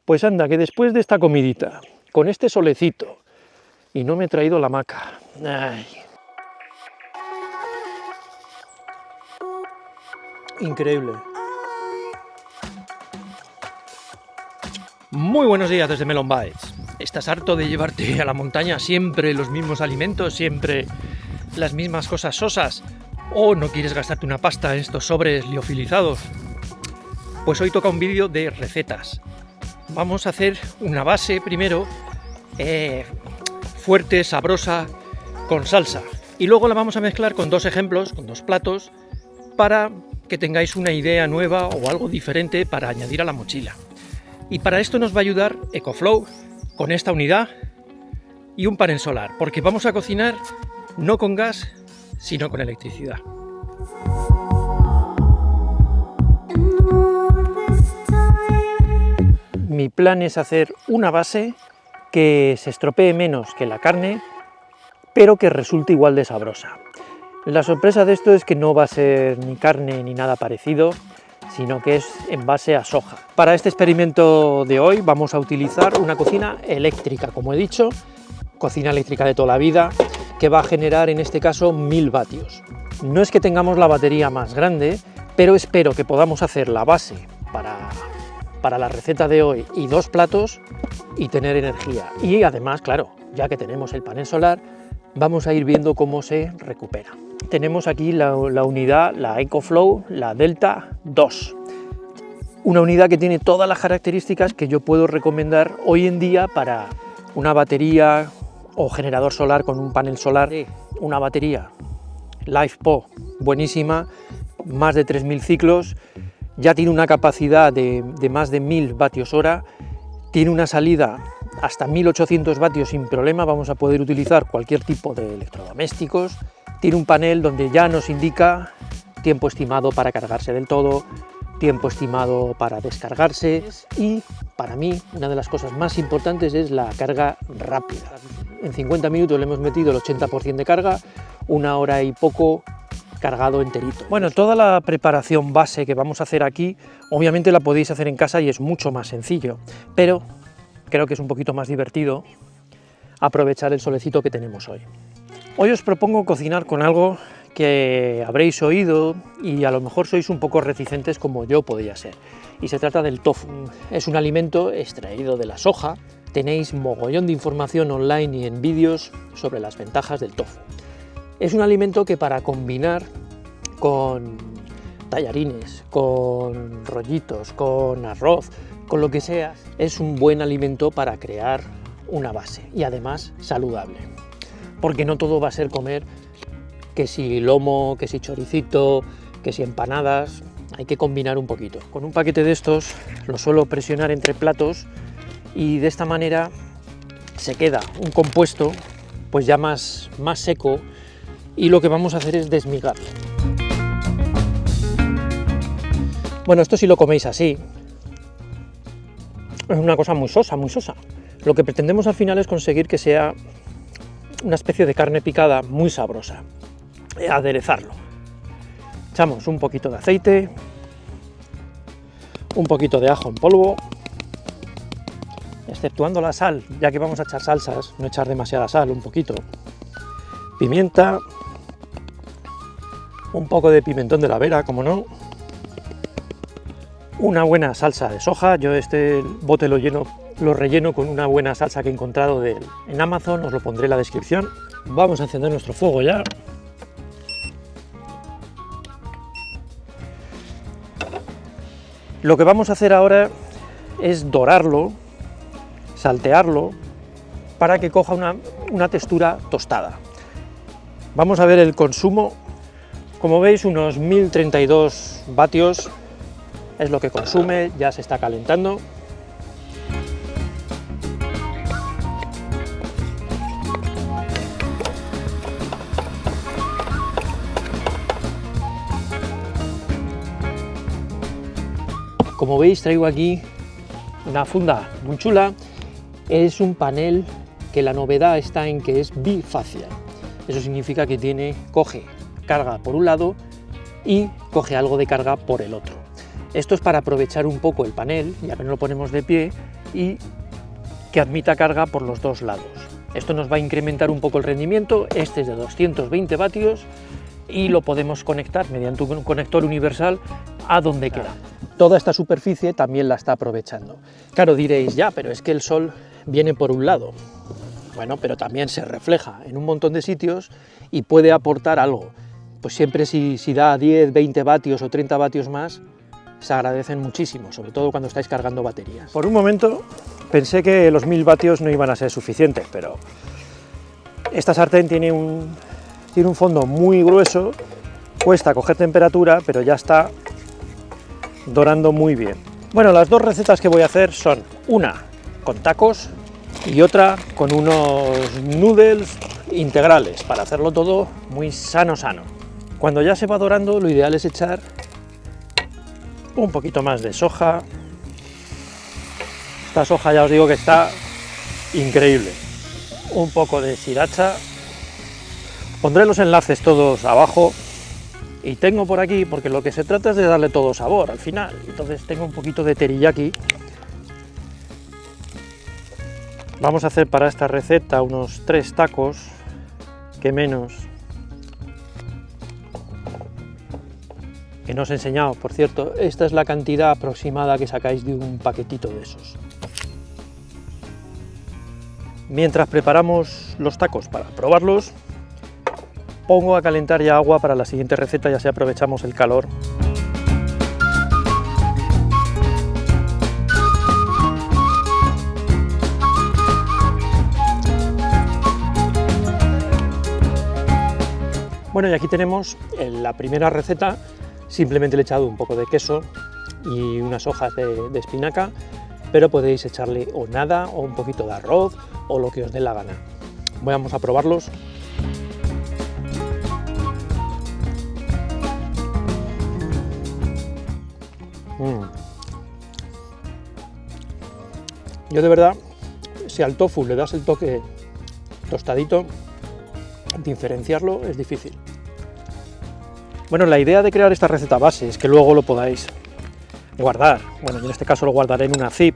Pues anda, que después de esta comidita, con este solecito, y no me he traído la hamaca. Ay. Increíble. Muy buenos días desde Melon Bites. ¿Estás harto de llevarte a la montaña siempre los mismos alimentos, siempre las mismas cosas sosas? ¿O no quieres gastarte una pasta en estos sobres liofilizados? Pues hoy toca un vídeo de recetas. Vamos a hacer una base primero, fuerte, sabrosa, con salsa. Y luego la vamos a mezclar con dos ejemplos, con dos platos, para que tengáis una idea nueva o algo diferente para añadir a la mochila. Y para esto nos va a ayudar EcoFlow con esta unidad y un panel solar, porque vamos a cocinar no con gas, sino con electricidad. Mi plan es hacer una base que se estropee menos que la carne, pero que resulte igual de sabrosa. La sorpresa de esto es que no va a ser ni carne ni nada parecido, sino que es en base a soja. Para este experimento de hoy vamos a utilizar una cocina eléctrica, como he dicho, cocina eléctrica de toda la vida, que va a generar en este caso 1000 vatios. No es que tengamos la batería más grande, pero espero que podamos hacer la base para la receta de hoy y dos platos y tener energía. Y además, claro, ya que tenemos el panel solar, vamos a ir viendo cómo se recupera. Tenemos aquí la unidad, la EcoFlow, la Delta 2. Una unidad que tiene todas las características que yo puedo recomendar hoy en día para una batería o generador solar con un panel solar. Una batería LiFePO buenísima, más de 3000 ciclos, ya tiene una capacidad de más de 1000 vatios hora, tiene una salida hasta 1800 vatios sin problema, vamos a poder utilizar cualquier tipo de electrodomésticos. Tiene un panel donde ya nos indica tiempo estimado para cargarse del todo, tiempo estimado para descargarse y, para mí, una de las cosas más importantes es la carga rápida. En 50 minutos le hemos metido el 80% de carga, una hora y poco cargado enterito. Bueno, toda la preparación base que vamos a hacer aquí, obviamente la podéis hacer en casa y es mucho más sencillo, pero creo que es un poquito más divertido aprovechar el solecito que tenemos hoy. Hoy os propongo cocinar con algo que habréis oído y a lo mejor sois un poco reticentes como yo podría ser. Y se trata del tofu. Es un alimento extraído de la soja. Tenéis mogollón de información online y en vídeos sobre las ventajas del tofu. Es un alimento que para combinar con tallarines, con rollitos, con arroz, con lo que sea, es un buen alimento para crear una base y además saludable. Porque no todo va a ser comer que si lomo, que si choricito, que si empanadas, hay que combinar un poquito. Con un paquete de estos lo suelo presionar entre platos y de esta manera se queda un compuesto pues ya más seco y lo que vamos a hacer es desmigarlo. Bueno, esto si lo coméis así, es una cosa muy sosa, muy sosa. Lo que pretendemos al final es conseguir que sea una especie de carne picada muy sabrosa. Aderezarlo. Echamos un poquito de aceite, un poquito de ajo en polvo, exceptuando la sal, ya que vamos a echar salsas, no echar demasiada sal, un poquito. Pimienta, un poco de pimentón de la Vera, como no. Una buena salsa de soja, yo este bote lo relleno con una buena salsa que he encontrado en Amazon, os lo pondré en la descripción. Vamos a encender nuestro fuego ya. Lo que vamos a hacer ahora es dorarlo, saltearlo, para que coja una textura tostada. Vamos a ver el consumo. Como veis, unos 1032 vatios es lo que consume, ya se está calentando. Como veis, traigo aquí una funda muy chula. Es un panel que la novedad está en que es bifacial. Eso significa que coge carga por un lado y coge algo de carga por el otro. Esto es para aprovechar un poco el panel, ya que no lo ponemos de pie, y que admita carga por los dos lados. Esto nos va a incrementar un poco el rendimiento. Este es de 220 vatios y lo podemos conectar mediante un conector universal a donde quiera. Toda esta superficie también la está aprovechando. Claro, diréis, ya, pero es que el sol viene por un lado. Bueno, pero también se refleja en un montón de sitios y puede aportar algo. Pues siempre si da 10, 20 vatios o 30 vatios más, se agradecen muchísimo, sobre todo cuando estáis cargando baterías. Por un momento pensé que los 1000 vatios no iban a ser suficientes, pero esta sartén tiene un fondo muy grueso, cuesta coger temperatura, pero ya está dorando muy bien. Bueno, las dos recetas que voy a hacer son una con tacos y otra con unos noodles integrales, para hacerlo todo muy sano. Cuando ya se va dorando, lo ideal es echar un poquito más de soja. Esta soja ya os digo que está increíble. Un poco de sriracha. Pondré los enlaces todos abajo. Y tengo por aquí, porque lo que se trata es de darle todo sabor al final. Entonces tengo un poquito de teriyaki. Vamos a hacer para esta receta unos 3 tacos, que menos. Que no os he enseñado, por cierto, esta es la cantidad aproximada que sacáis de un paquetito de esos. Mientras preparamos los tacos para probarlos, pongo a calentar ya agua para la siguiente receta, ya así aprovechamos el calor. Bueno, y aquí tenemos la primera receta. Simplemente le he echado un poco de queso y unas hojas de espinaca, pero podéis echarle o nada, o un poquito de arroz, o lo que os dé la gana. Vamos a probarlos. Yo de verdad, si al tofu le das el toque tostadito, diferenciarlo es difícil. Bueno, la idea de crear esta receta base es que luego lo podáis guardar. Bueno, yo en este caso lo guardaré en una zip,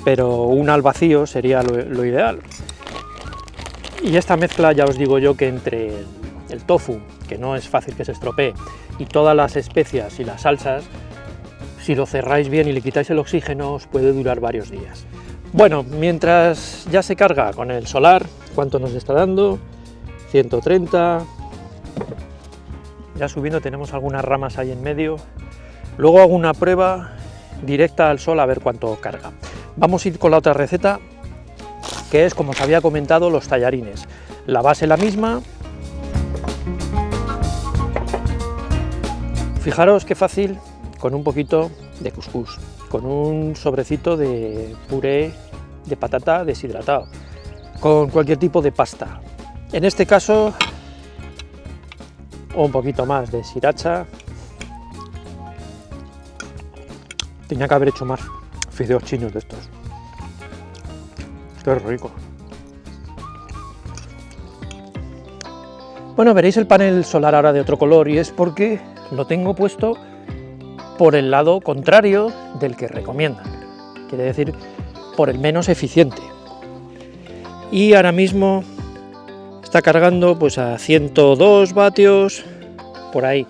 pero un al vacío sería lo ideal. Y esta mezcla, ya os digo yo, que entre el tofu, que no es fácil que se estropee, y todas las especias y las salsas, si lo cerráis bien y le quitáis el oxígeno, os puede durar varios días. Bueno, mientras ya se carga con el solar, ¿cuánto nos está dando? 130... Ya subiendo tenemos algunas ramas ahí en medio. Luego hago una prueba directa al sol a ver cuánto carga. Vamos a ir con la otra receta, que es, como os había comentado, los tallarines. La base la misma. Fijaros qué fácil, con un poquito de cuscús, con un sobrecito de puré de patata deshidratado, con cualquier tipo de pasta. En este caso, un poquito más de sriracha. Tenía que haber hecho más fideos chinos de estos. Esto es rico. Bueno, veréis el panel solar ahora de otro color, y es porque lo tengo puesto por el lado contrario del que recomiendan. Quiere decir, por el menos eficiente. Y ahora mismo está cargando pues a 102 vatios, por ahí.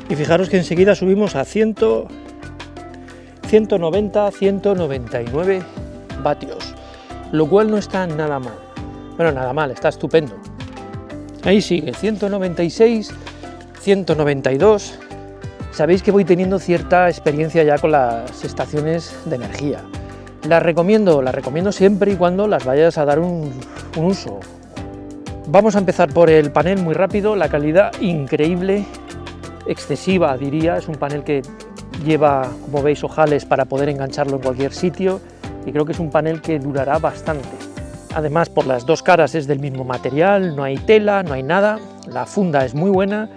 Y fijaros que enseguida subimos a 190, 199 vatios, lo cual no está nada mal. Bueno, nada mal, está estupendo. Ahí sigue, 196, 192... Sabéis que voy teniendo cierta experiencia ya con las estaciones de energía. Las recomiendo siempre y cuando las vayas a dar un uso. Vamos a empezar por el panel muy rápido, la calidad increíble, excesiva diría, es un panel que lleva, como veis, ojales para poder engancharlo en cualquier sitio, y creo que es un panel que durará bastante. Además, por las dos caras es del mismo material, no hay tela, no hay nada, la funda es muy buena.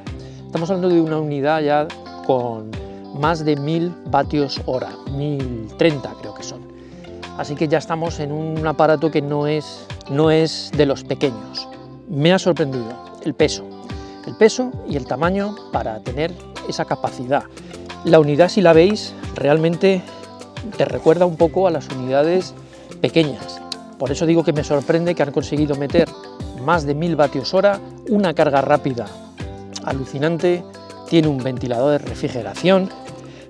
Estamos hablando de una unidad ya con más de 1000 vatios hora, 1030 creo que son. Así que ya estamos en un aparato que no es de los pequeños. Me ha sorprendido el peso. el peso y el tamaño para tener esa capacidad. La unidad, si la veis, realmente te recuerda un poco a las unidades pequeñas. Por eso digo que me sorprende que han conseguido meter más de 1000 vatios hora, una carga rápida alucinante, tiene un ventilador de refrigeración,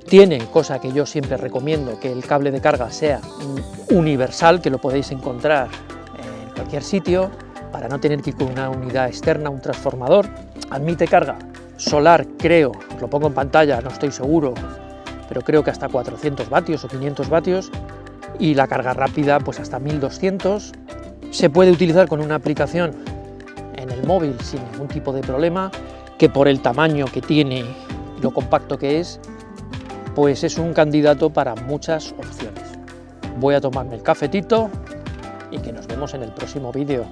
tiene, cosa que yo siempre recomiendo, que el cable de carga sea universal, que lo podéis encontrar en cualquier sitio, para no tener que ir con una unidad externa, un transformador. Admite carga solar, creo, os lo pongo en pantalla, no estoy seguro, pero creo que hasta 400 vatios o 500 vatios, y la carga rápida pues hasta 1200. Se puede utilizar con una aplicación en el móvil sin ningún tipo de problema, que por el tamaño que tiene, lo compacto que es, pues es un candidato para muchas opciones. Voy a tomarme el cafetito y que nos vemos en el próximo vídeo.